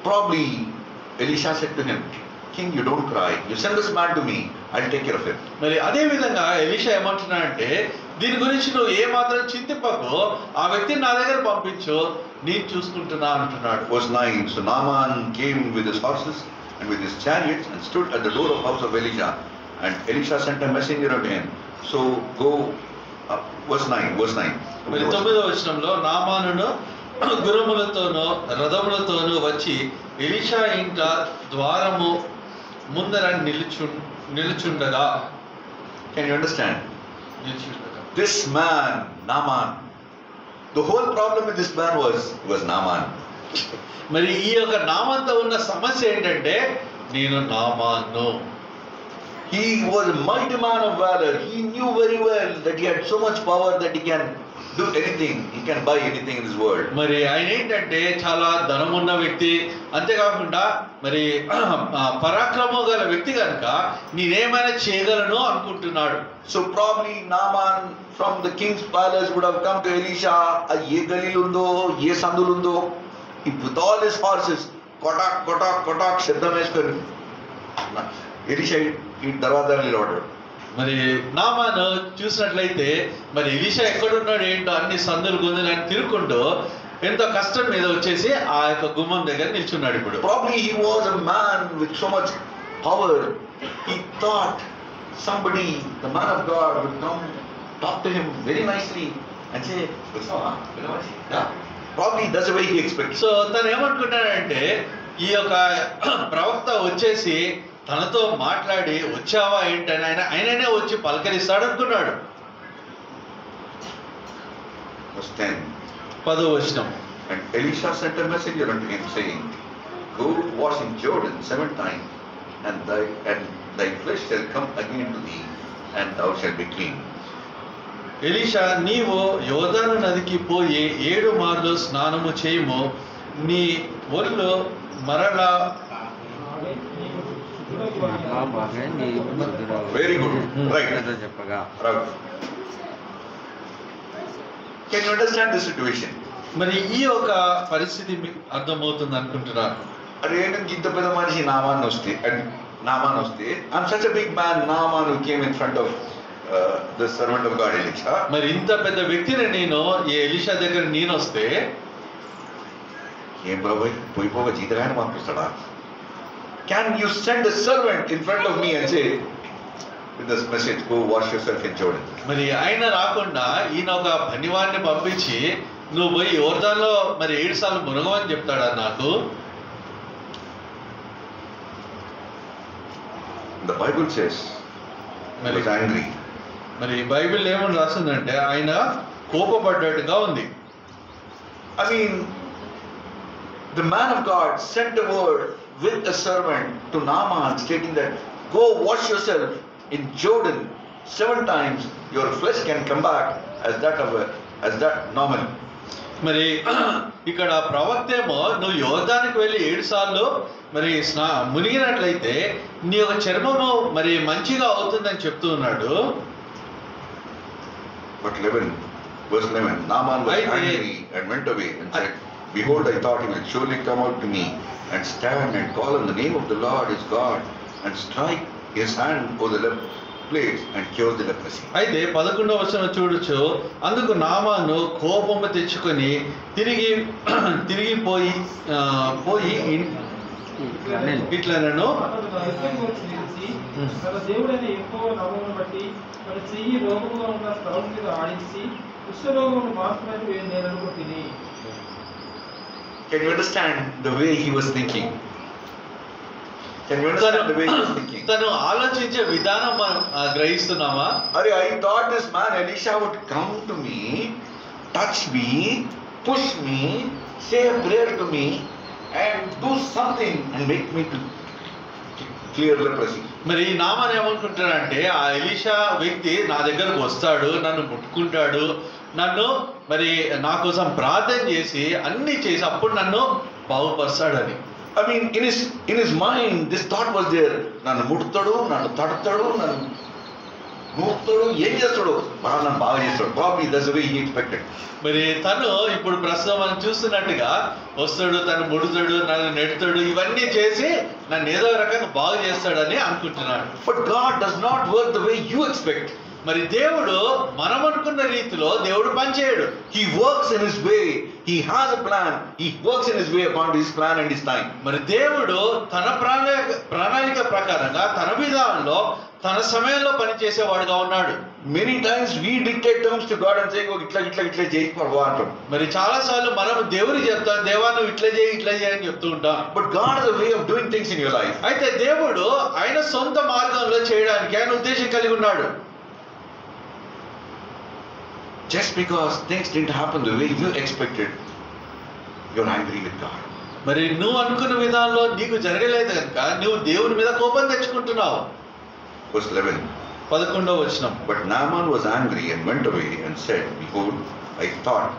Probably Elisha said to him, "King, you don't cry. You send this man to me, I'll take care of him." మరి అదే విధంగా ఎలీషా ఏమంటున్నాడంటే, దీని గురించి నువ్వు ఏ మాత్రం చింతింపకు, ఆ వ్యక్తిని నా దగ్గర పంపించు, నేను చూసుకుంటున్నా అంటున్నాడు. Verse 9. So Naaman came with his horses and with his chariots and stood at the door of house of Elisha, and Elisha sent a messenger unto him. So go. Verse 9. మరి 9వ వచనంలో నామానును గుర్రములతోనూ రథములతోనూ వచ్చి ఎలీషా ఇంట ద్వారము ముందర నిలుచుండగా. Can you understand? This man, Naaman, the whole problem with this man was Naaman. మరి ఈ యొక్క నామంతో ఉన్న సమస్య ఏంటంటే నేను నామాను. He was a mighty man of valor. He knew very well that he had so much power that he can do anything. He can buy anything in this world. మరి ఆయన ఏంటంటే చాలా ధనమున్న వ్యక్తి, అంతేకాకుండా మరి పరాక్రమం గల వ్యక్తి కనుక నేనేమైనా చేయగలను అనుకుంటున్నాడు. So probably Naaman from the king's palace would have come to Elisha. Ye galil undo, ye sandul undo. He with all his horses, kotak kotak kotak శబ్దం వేసుకొని ఎలీషా ఈ దర్వాజా నిలబడ్డాడు. మరి నామాను చూసినట్లయితే మరి ఎలీషా ఎక్కడున్నాడు ఏంటో అన్ని సందులు గొంతులు అని తిరుగుకుంటూ ఎంతో కష్టం మీద వచ్చేసి ఆ యొక్క గుమ్మం దగ్గర నిల్చున్నాడు. ఇప్పుడు Probably he was a man with so much power. He thought somebody, the man of God, would come talk to him very nicely and say, yeah. Probably that's the way he expected. So తను ఏమనుకుంటాడంటే ఈ యొక్క ప్రవక్త వచ్చేసి తనతో మాట్లాడి వచ్చావా ఏంటని ఆయననే వచ్చి పలకరిస్తాడు అనుకున్నాడు. Verse 10. 10వ వచనం. And Elisha sent a messenger unto him, saying, Go wash in Jordan 7 times, and thy flesh shall come again to thee, and thou shalt be clean. Elisha, నీవు యోర్దాను నదికి పోయి 7 మార్లు స్నానము చేయము, నీ ఒళ్ళు మరలా. Very good. Right. Right. Can you understand the situation? మరి ఈ యొక్క పరిస్థితి మీకు అర్థమవుతుంది అనుకుంటున్నారు. అరే నేను ఇంత పెద్ద మనిషి నామాన్ వస్తే I'm such a big man, Naaman, who came in front of the servant of God Elisha. మరి ఇంత పెద్ద వ్యక్తిని నేను ఈ ఎలీషా దగ్గర నేను వస్తే ఏం బాబాయ్ పోయిపోగా జీతగానే పంపిస్తాడా? Can you send a servant in front of me and say with this message, go wash yourself in Jordan? మరి ఆయన రాకుండా ఈయన ఒక పనివాడిని పంపించి నువ్వు పోయి యోర్దాన్లో మరి 7 సార్లు మునగమని చెప్తాడా నాకు? The Bible says he was angry. మరి బైబిల్ ఏమని రాస్తుందంటే ఆయన కోపపడ్డట్టుగా ఉంది. I mean, the man of God sent a word with a servant to Naaman stating that go wash yourself in Jordan 7 times, your flesh can come back as that normal. మరి ఇక్కడ ప్రవక్త ఏమో నువ్వు యోర్దానికి వెళ్ళి 7 సార్లు మరి మునిగినట్లయితే నీ యొక్క చర్మము మరి మంచిగా అవుతుందని చెప్తూ ఉన్నాడు. But 11, verse 11, Naaman was angry and went away and said, Behold, I thought he will surely come out to me and stand and call on the name of the Lord his God and strike his hand over the left place and cure the leprosy. అయితే 11వ వచనం చూడొచ్చు. అందుకు నామాను కోపము తెచ్చుకొని తిరిగిపోయి ఇట్లనను తన దేవుడైన యెహోవా నామమును బట్టి తన చెయ్యి రోగముగా ఉన్న స్థలం మీద ఆడించి కుష్ఠరోగమును మాత్రమే నేను అనుకుంటుని. Can you understand the way he was thinking? Can you understand the way he was thinking? తను ఆలోచించే విధానం మనం గ్రహిస్తున్నామా? Arey, I thought this man Elisha would come to me, touch me, push me, say a prayer to me and do something and make me to clear leprosy. మరి ఈ నామాన్ని ఏమనుకుంటాడంటే ఆ ఎలీషా వ్యక్తి నా దగ్గరకు వస్తాడు, నన్ను ముట్టుకుంటాడు, నన్ను మరి నా కోసం ప్రార్థన చేసి అన్ని చేసి అప్పుడు నన్ను బాగుపరుస్తాడని. I mean, in his mind, this thought was there. నన్ను ముట్టుతాడు, నన్ను తడతాడు, నన్ను నూపుతాడు, ఏం చేస్తాడు? నన్ను బాగా చేస్తాడు. Probably that's the way he expected. మరి తను ఇప్పుడు ప్రస్తుతం మనం చూస్తున్నట్టుగా వస్తాడు, తను ముడుతాడు, నన్ను నెడతాడు, ఇవన్నీ చేసి నన్ను ఏదో రకంగా బాగు చేస్తాడని అనుకుంటున్నాడు. But God does not work the way you expect. మరి దేవుడు మనం అనుకున్న రీతిలో దేవుడు పనిచేయడు. He works in his way. He has a plan. He works in his way according to his plan and his time. మరి దేవుడు తన ప్రణాళిక ప్రకారంగా తన విధానంలో తన సమయంలో పనిచేసేవాడుగా ఉన్నాడు. Many times we dictate terms to God and say, "Oh, ఇట్లా చేయి ప్రభు" అంటాం. మరి చాలా సార్లు మనం దేవుడికి చెప్తాం, దేవా నువ్వు ఇట్లా చేయి అని చెప్తూ ఉంటాం. But God has a way of doing things in your life. అయితే దేవుడు ఆయన సొంత మార్గంలో చేయడానికి ఆయన ఉద్దేశం కలిగి ఉన్నాడు. Just because things didn't happen the way you expected, you're angry with God. మరి నువ్వు అనుకున్న విధానంలో నీకు జరగలేదు కనుక నువ్వు దేవుని మీద కోపం తెచ్చుకుంటున్నావు. Verse 11. 11వ వచనం. But Naaman was angry and went away and said, "Behold, I thought."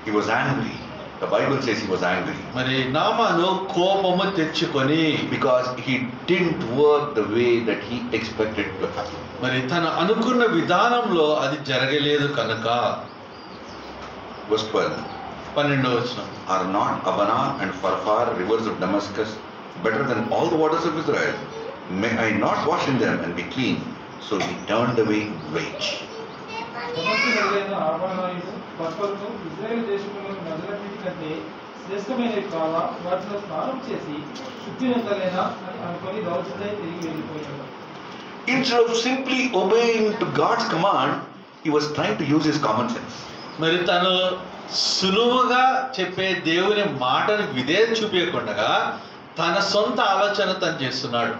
He was angry. The Bible says he was angry. మరి నామాను కోపము తెచ్చుకొని, Because he didn't work the way that he expected to happen. మరి తన అనుకున్న విధానంలో అది జరగలేదు కనుక. Verse 12. 12వ వచనం. Are not Abana and Pharpar, rivers of Damascus, better than all the waters of Israel? May I not wash in them and be clean? So he turned away in rage. సమస్తమైన ఆభరణాలు పర్వతము ఇశ్రాయేలు దేశంలోని నదులన్నిటి కంటే శ్రేష్టమైనవి కావా, వాటిలో స్నానం చేసి శుద్ధివంతులైనా అని అనుకొని రౌద్రుడై తిరిగి వెళ్ళిపోయాడు. Instead of simply obeying to God's command, he was trying to use his common sense. మరి తను సులువుగా చెప్పే దేవుని మాటను విధేయత చూపించకుండా తన సొంత ఆలోచన తను చేస్తున్నాడు.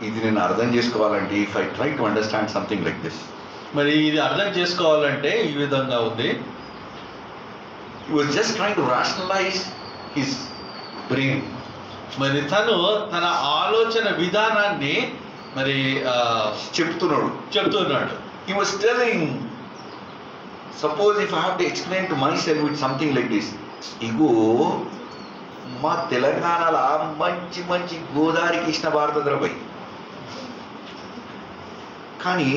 ఇది నేను అర్థం చేసుకోవాలంటే, if I try to understand something like this, మరి ఇది అర్థం చేసుకోవాలంటే ఈ విధంగా ఉంది. he was just trying to rationalize his brain. మరి తను తన ఆలోచన విధానాన్ని మరి చెప్తున్నాడు. He was telling, suppose if I have to explain to myself with something like this, ఇగో మా తెలంగాణలో మంచి మంచి గోదావరి కృష్ణ భారతద్ర పోయి, కానీ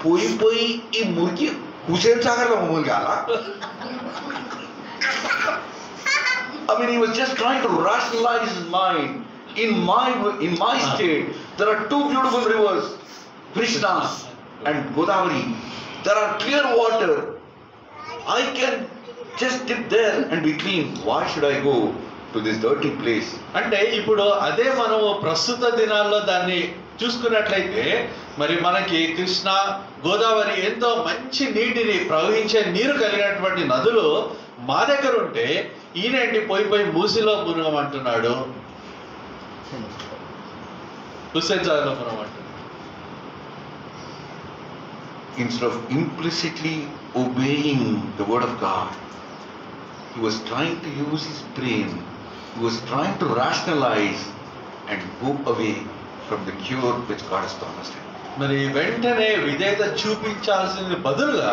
పోయి ఈ మురికి హుసేన్ సాగర్లో Murigala. I mean, he was just trying to rationalize his mind. In my state, there are two beautiful rivers, Krishna and Godavari. There are clear water. I can just dip there and be clean. Why should I go to this dirty place? అంటే ఇప్పుడు అదే మనము ప్రస్తుత దినాల్లో దాన్ని చూసుకున్నట్లయితే మరి మనకి కృష్ణ, గోదావరి ఎంతో మంచి నీటిని ప్రవహించే నీరు కలిగినటువంటి నదులు మా దగ్గర ఉంటే ఈయనేంటి పోయి మూసిలో మునగమంటున్నాడు, హుస్సేన్ సాగర్లో మునగమంటున్నాడు. Instead of implicitly obeying the word of God, he was trying to use his brain. He was trying to rationalize and go away from the cure which God has promised him. మరి వెంటనే విధేయత చూపించాల్సిన బదులుగా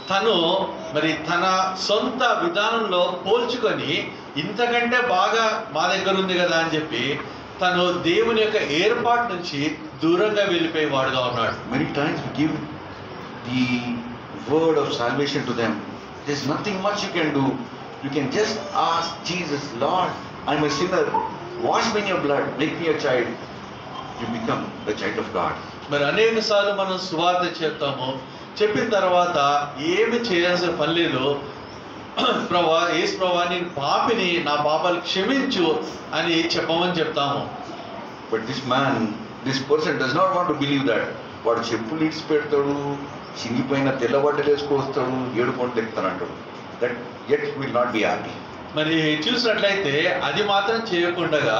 తను మరి తన సొంత విధానంలో పోల్చుకొని ఇంతకంటే బాగా మా దగ్గర ఉంది కదా అని చెప్పి తను దేవుని యొక్క ఏర్పాటు నుంచి దూరంగా వెళ్ళిపోయేవాడుగా ఉన్నాడు. Many times we give the word of salvation to them. There's nothing much you can do. You can just ask Jesus, Lord, I'm a sinner. Wash me in your blood. Make me a child. You become a child of God. మరి అనేక సార్లు మనం సువార్త చెప్తాము, చెప్పిన తర్వాత ఏమి చేయాల్సిన పని లేదు, ప్రభా యేసు ప్రభా నేను పాపిని, నా పాపాలు క్షమించు అని చెప్పమని చెప్తాము. But this person does not want to believe that. వాడు చెప్పులు ఇడిచి పెడతాడు, చినిగిపోయిన తెల్లబట్టలు వేసుకొస్తాడు, ఏడుకొని తెస్తాడు అంటాడు. That yet will not be happy. మరి చూసినట్లయితే అది మాత్రం చేయకుండా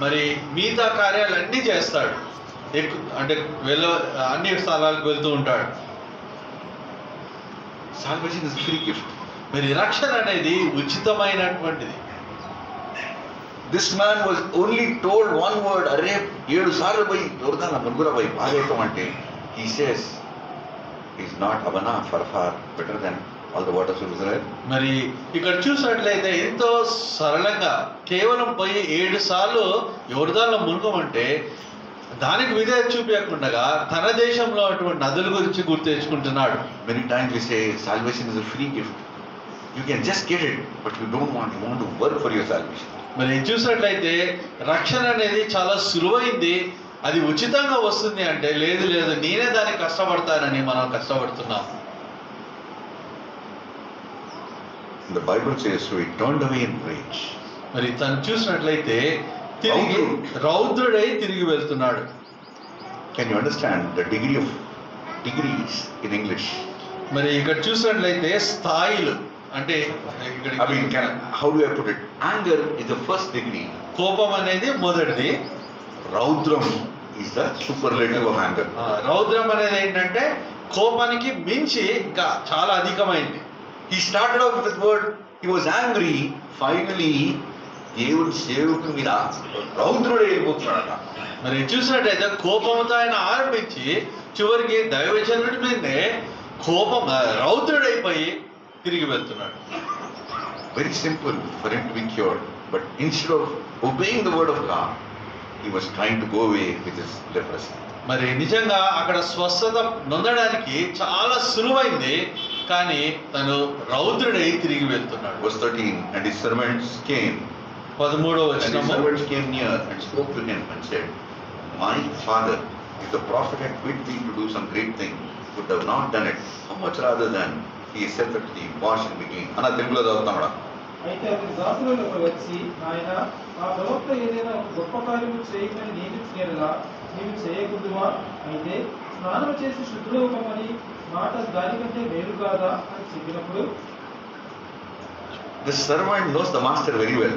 మరి మిగతా కార్యాలన్నీ చేస్తాడు, అంటే అన్ని స్థలాలకు వెళ్తూ ఉంటాడు. Salvation is a free gift. మరి రక్షణ అనేది ఉచితమైనటువంటిది. This man was only told one word, అరే 7 సార్లు పోయి దొరదాన ముగ్గురు పోయి పారేయటం అంటే, he says is not Abana, Pharpar better than all the waters of Israel. మరి ఇక్కడ చూసినట్లయితే ఎంతో సరళంగా కేవలం పోయి 7 సార్లు యోర్దాన్లో మునుగమంటే దానికి విధేయత చూపించకుండా తన దేశంలో అటువంటి నదుల గురించి గుర్తు తెచ్చుకుంటున్నాడు. Many times we say salvation is a free gift. You can just get it, but you want to work for your salvation. మరి చూసినట్లయితే రక్షణ అనేది చాలా సులువైంది, అది ఉచితంగా వస్తుంది అంటే లేదు నేనే దానికి కష్టపడతానని మనం కష్టపడుతున్నాం. The Bible says, so he turned away in rage. మరి తను చూసినట్లయితే తిరిగి రౌద్రుడై తిరిగి వెళ్తున్నాడు. Can you understand the degree of degrees in English? మరి ఇక్కడ చూసినట్లయితే స్థాయిలు అంటే I mean, how do I put it? Anger is the first degree. కోపం అనేది మొదటిది. Raudram is the superlative of anger. రౌద్రం అనేది ఏంటంటే కోపానికి మించి ఇంకా చాలా అధికమైంది. He started off with the word, he was angry. Finally, దేవుడి సేవకు మీద రౌద్రుడు వెళ్ళిపోతున్నాడట. మరి చూసినట్టయితే కోపంతో ఆయన ఆరంభించి చివరికి దైవజనుడి మీదనే కోపం రౌద్రుడైపోయి తిరిగి వెళ్తున్నాడు. Very simple for him to be cured, but instead of obeying the word of God, he was trying to go away with his leprosy. మరి నిజంగా అక్కడ స్వస్థత నొందడానికి చాలా సులువైంది, కానీ తను రౌద్రుడై తిరిగి వెళ్తున్నాడు. Verse 13, and his servants came. 13వ And his వచనము. servants came near and spoke to him and said, my father, if the prophet had quit thee to do some great thing, would have not done it. How much rather than he said that thee, wash and be clean. అన్న తెలుగులో చదువుతామడా. అయితే అతని దాసులలో వచ్చి, ఆయన ఆ ప్రవక్త ఏదైనా ఒక గొప్ప కార్యము చేయమని నియమించినలా నీవు చేయకుందువా? అయితే స్నానం చేసి శుద్ధుడవమని మాట దానికంటే మేలు కాదా అని చెప్పినప్పుడు, The servant knows the master very well.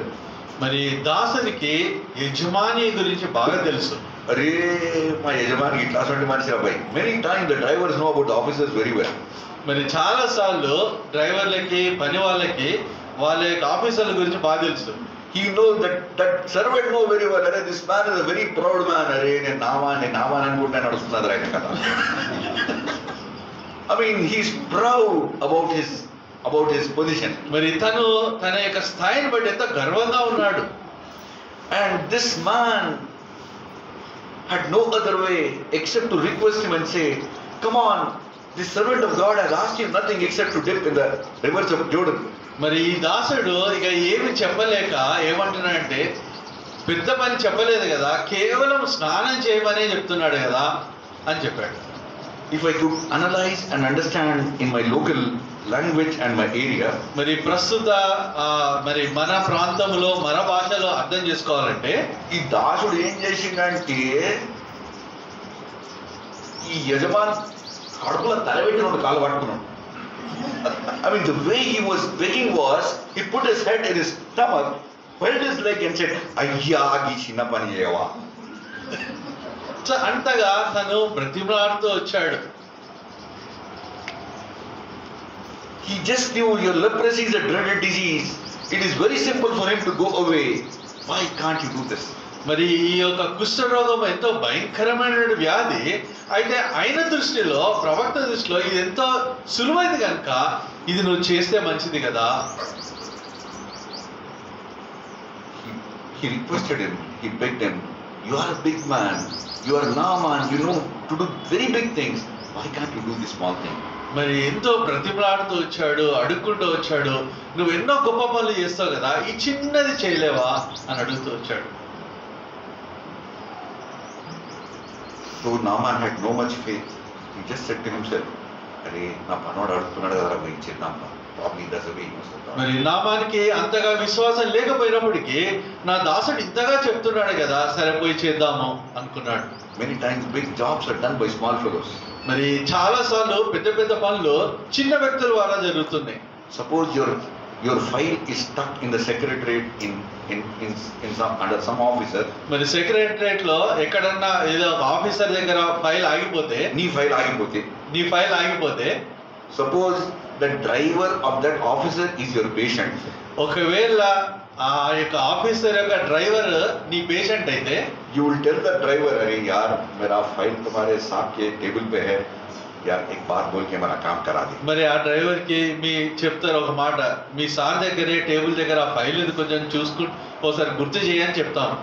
మరి దాసునికి యజమాని గురించి బాగా తెలుసు. అరే మా యజమాని ఇట్లా అటువంటి మనిషి అబ్బాయి. Many times the drivers know about the officers very well. మరి చాలా సార్లు డ్రైవర్లకి పని వాళ్ళకి వాళ్ళ యొక్క ఆఫీసర్ల గురించి బాగా తెలుసు. He knows that servant know very well. అరే this man is a very proud man. అరే నేను నామాన్ అనుకుంటే నడుస్తున్నది ఆయన కదా. I mean, he's proud about his position. మరి తను తన యొక్క స్థాయిని బట్టి ఎంత గర్వంగా ఉన్నాడు. And this man had no other way except to request him and say, come on, this servant of God has asked you nothing except to dip in the rivers of Jordan. మరి ఈ దాసుడు ఇక ఏమి చెప్పలేక ఏమంటున్నాడంటే, పెద్ద పని చెప్పలేదు కదా, కేవలం స్నానం చేయమనే చెప్తున్నాడు కదా అని చెప్పాడు. If I could analyze and understand in my local language and my area, మరి ప్రస్తుత మరి మన ప్రాంతంలో మన భాషలో అర్థం చేసుకోవాలంటే, ఈ దాసుడు ఏం చేసిందంటే ఈ యజమాన్ కడుపులో తలబెట్టినోడు కాలు పట్టుకున్నాడు. I mean, the way he was begging was, he put his head in his stomach, held his leg and said, అయ్యా ఈ చిన్న పని చేయవా. అంతగా తను బ్రతిమలాడుతూ వచ్చాడు. He just knew your leprosy is a dreaded disease. It is very simple for him to go away. Why can't you do this? మరి ఈ యొక్క కుష్ఠరోగం ఎంతో భయంకరమైన వ్యాధి అయితే ఆయన దృష్టిలో, ప్రవక్త దృష్టిలో ఇది ఎంతో సులువైంది కనుక ఇది నువ్వు చేస్తే మంచిది కదా. He requested him, he begged him, you are a big man, you are Naaman, you know to do very big things. Why can't you do this small thing? మరి ఎంతో బ్రతిమలాడుతూ వచ్చాడు, అడుక్కుంటూ వచ్చాడు, నువ్వు ఎన్నో గొప్ప పనులు చేస్తావు కదా, ఈ చిన్నది చేయలేవా అని అడుగుతూ వచ్చాడు. So Naaman had no much faith. He just said to himself, అరే నా పనోడు అడుగుతున్నాడు కదా పోయి ఇచ్చేద్దాం. Probably that's the way he must have thought. మరి నామానికి అంతగా విశ్వాసం లేకపోయినప్పటికీ నా దాసుడు ఇంతగా చెప్తున్నాడు కదా, సరే పోయి చేద్దాము అనుకున్నాడు. Many times big jobs are done by small fellows. మరి చాలా సార్లు పెద్ద పెద్ద పనులు చిన్న వ్యక్తుల ద్వారా జరుగుతున్నాయి. Suppose your file is stuck in the secretariat in some under some officer. మరి సెక్రటరియట్ లో ఎక్కడన్నా ఏదో ఆఫీసర్ దగ్గర ఫైల్ ఆగిపోతే, నీ ఫైల్ ఆగిపోతే, నీ ఫైల్ ఆగిపోతే, suppose the driver of that officer is your patient. ఒకవేళ ఆ యొక్క ఆఫీసర్ యొక్క డ్రైవర్ నీ పేషెంట్ అయితే, You will tell the driver, अरे यार मेरा फाइल तुम्हारे साथ के टेबल पे है, यार एक बात बोल के मेरा काम करा दे. మరి ఆ డ్రైవర్ కి మీ చెప్తారు ఒక మాట, మీ సార్ దగ్గరే టేబుల్ దగ్గర ఆ ఫైల్ ఇది కొంచెం చూసుకుని ఒకసారి గుర్తు చేయని చెప్తాను.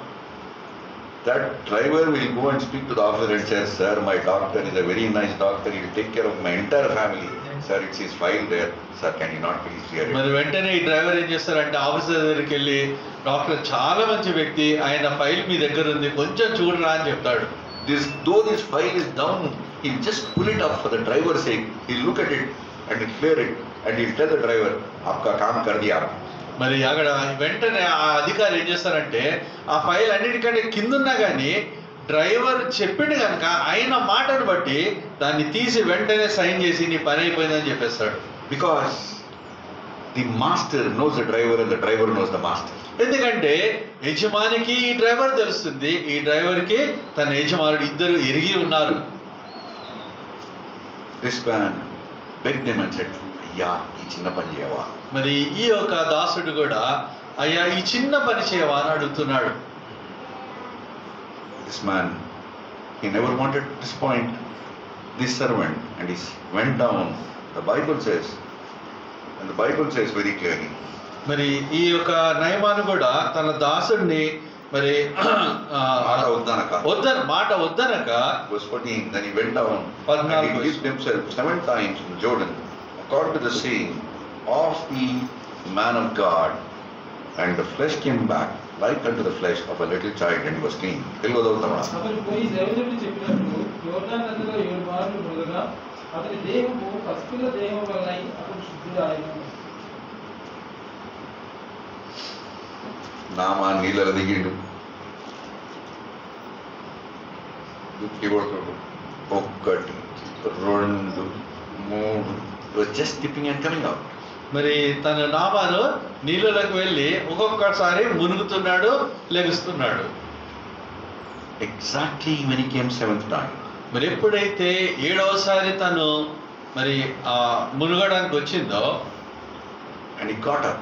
That driver will go and speak to the officer and say, sir, my doctor is a very nice doctor, he will take care of my entire family. Sir, it's his file there. Sir, can you not please clear it? మరి వెంటనే ఈ డ్రైవర్ ఏం చేస్తారంటే ఆఫీసర్ దగ్గరికి వెళ్ళి, డాక్టర్ చాలా మంచి వ్యక్తి, ఆయన ఫైల్ మీ దగ్గర ఉంది, కొంచెం చూడరా అని చెప్తాడు. Though this file is down, he'll just pull it up for the driver's sake. He'll look at it and he'll clear it and he'll tell the driver, आपका काम कर दिया. మరి అక్కడ వెంటనే ఆ అధికారి ఏం చేస్తారంటే ఆ ఫైల్ అన్నిటికంటే కిందున్నా కానీ డ్రైవర్ చెప్పిండు కనుక ఆయన మాటను బట్టి దాన్ని తీసి వెంటనే సైన్ చేసి నీ పని అయిపోయిందని చెప్పేస్తాడు. Because the master knows the driver and the driver knows the master. ఎందుకంటే యజమానికి ఈ డ్రైవర్ తెలుస్తుంది, ఈ డ్రైవర్కి తన యజమానుడు ఇద్దరు ఎరిగి ఉన్నారు. This man begged him and said, అయ్యా ఈ చిన్న పని చేయవా. మరి ఈ యొక్క దాసుడు కూడా అయ్యా ఈ చిన్న పని చేయవా అని అడుగుతున్నాడు. This man, he never wanted to disappoint this servant and he went down. The Bible says, and the Bible says very clearly. మరి ఈ యొక్క నయమాను కూడా తన దాసుడిని మరి మాట వద్దనక Verse 14, then he went down and he dipped himself 7 times in Jordan, according to the saying of the man of God, and the flesh came back like unto the flesh of a little child, and he was clean. అతడు పోయి దైవజనుడు చెప్పినట్లు యోర్దాను నదిలో 7 మార్లు మునగగా అతని దేహము పసిపిల్ల దేహం వలన అతడు శుద్ధుడాయెను. నామా నీళ్ళ దిగిండు, దుక్కి కొడుతుడు, 1 2 3, was just dipping and coming out. మరి తన నామాను నీళ్ళలోకి వెళ్ళి ఒక్కొక్కసారి మునుగుతున్నాడు, లెగుస్తున్నాడు. Exactly when he came 7th time. మరి ఎప్పుడైతే 7వసారి తను మరి మునుగడానికి వచ్చిందో, and he got up,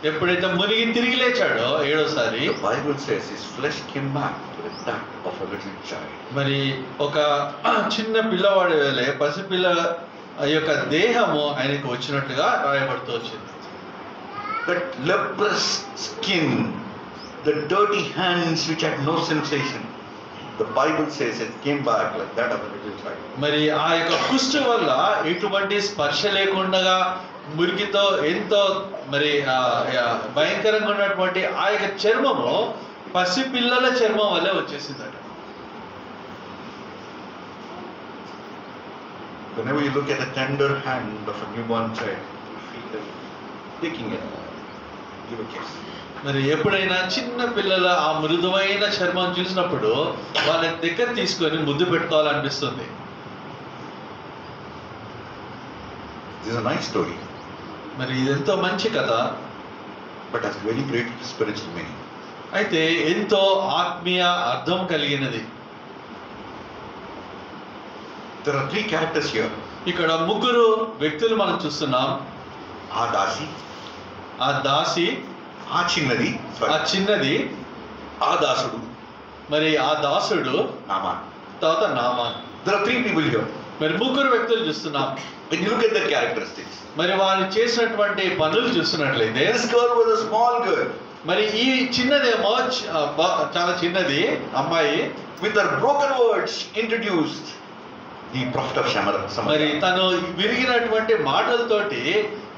ఎప్పుడైతే మునిగి తిరిగి లేచాడో 7వసారి, the Bible says his flesh came back to that of a little child. మరి ఒక చిన్న పిల్లవాడి వేలే పసిపిల్ల యొక్క దేహము ఆయనకు వచ్చినట్లుగా రాయబడుతూ వచ్చింది. That leprous skin, the dirty hands which had no sensation, the Bible says it came back like that of a little child. మరి ఆ యొక్క కుష్టు వల్ల ఎటువంటి స్పర్శ లేకుండా మురికితో ఎంతో మరి భయంకరంగా ఉన్నటువంటి ఆ యొక్క చర్మము పసిపిల్లల చర్మం వల్లే వచ్చేసిందట. Whenever you look at the tender hand of a newborn child, you feel them taking it, give a kiss. మరి ఎప్పుడైనా చిన్న పిల్లల ఆ మృదువైన చర్మం చూసినప్పుడు వాళ్ళ దగ్గర తీసుకొని ముద్దు పెట్టుకోవాలనిపిస్తుంది. This is a nice story, మరి ఇది ఎంతో మంచి కథ, but has very great spiritual meaning. అయితే ఎంతో ఆత్మీయ అర్థం కలిగినది. There are 3 characters here. ఇక్కడ 3 వ్యక్తులు మనం చూస్తున్నాం. ఆ దాసి, ఆ దాసి, ఆ చిన్నది, ఆ చిన్నది, ఆ దాసుడు, మరి ఆ దాసుడు, నామాన్. తర్వాత నామాన్. There are 3 people here. మరి 3 వ్యక్తులు చూస్తున్నాం. When you look at their characteristics, మరి వారు చేసినటువంటి పనులు చూస్తున్నట్లయితే, this girl was a small girl. మరి ఈ చిన్నదేమో చాలా చిన్నది అమ్మాయి, with her broken words introduced the prophet of Samaria. మరి తను విరిగినటువంటి మాటలతోటి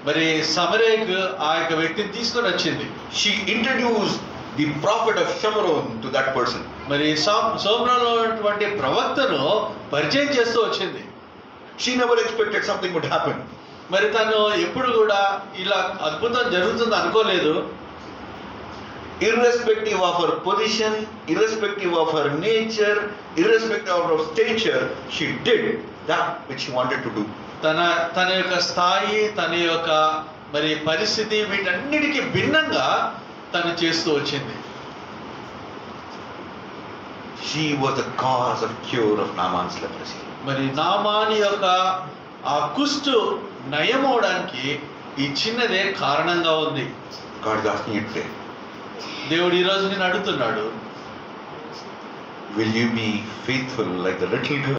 మరి సమరేకు ఆ యొక్క వ్యక్తిని తీసుకొని వచ్చింది. She introduced the prophet of Shamaron to that person. మరి సోమ్రాలో ఉన్నటువంటి ప్రవక్తను పరిచయం చేస్తూ వచ్చింది. She never expected something would happen. మరి తను ఎప్పుడు కూడా ఇలా అద్భుతం జరుగుతుంది అనుకోలేదు. Irrespective of her position, irrespective of her nature, irrespective of her stature, she did that which she wanted to do. తన యొక్క స్థాయి, తన యొక్క మరి పరిస్థితి వీటన్నిటికీ భిన్నంగా తను చేస్తూ వచ్చింది. She was the cause of cure of Naaman's leprosy. మరి నామాని యొక్క ఆ కుష్టు నయమవడానికి ఈ చిన్నదే కారణంగా ఉంది. God is asking you today, దేవుడు ఈ రోజు నేను అడుగుతున్నాడు, will you be faithful like the little girl?